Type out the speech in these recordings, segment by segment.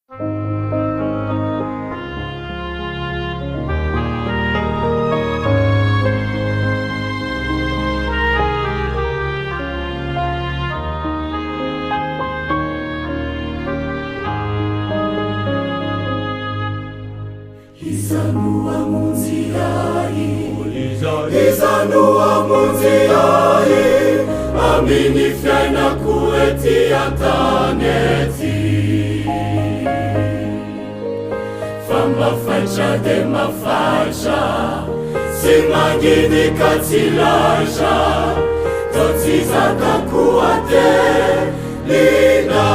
Izanua munziai amini fiaina kueti ataneti famba faccia de mafaccia simagini katsilasha totsizaka kuate lina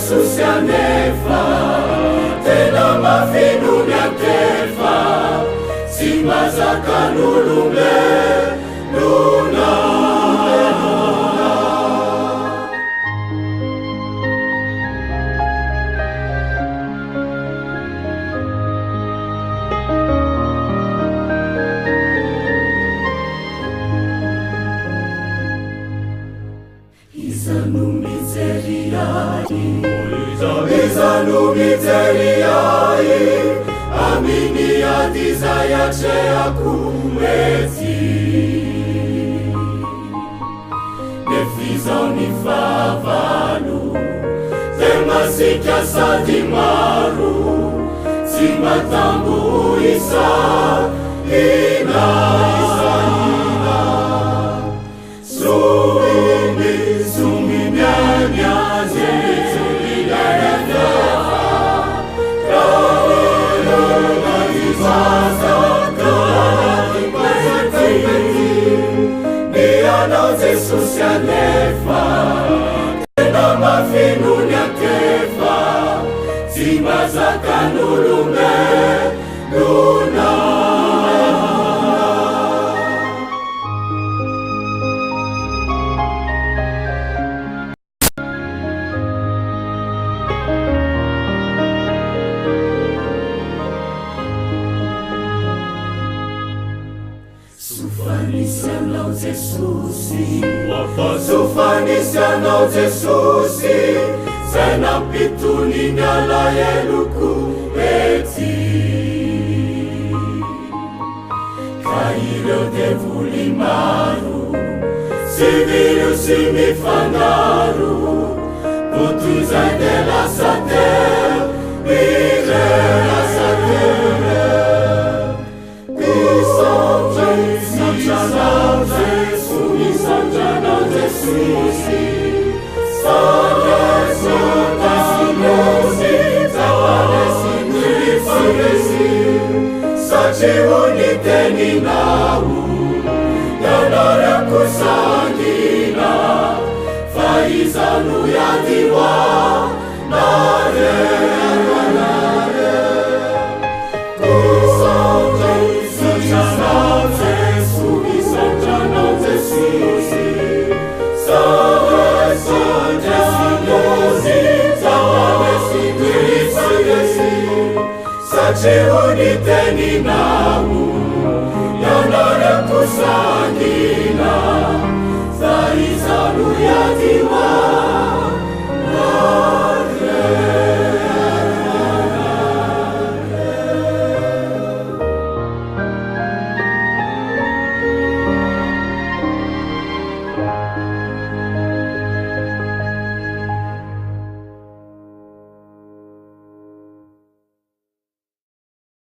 Jesus ya nefa tena mafinu ya kefa simbaza kanulume luna Izanu miteriai amini adiza yache akumeti nefiza unifavalu temasikia sadimaru simatambu isa ina sumi nyanyaze Jesus ya nefa tena mafinu ya kefa simbaza kanulume luna Sufanisia no Jesusi Sena pituni nyala yeluku eti Kairo devuli maru Siviru simifangaru Putuza de la sater Mire la sater Sache uniteni nau Yanara kusangina Faizanu yadiwa Nare Kusanje Sujanaze Sumisajanaze Susi Sache uniteni nau Yanara kusangina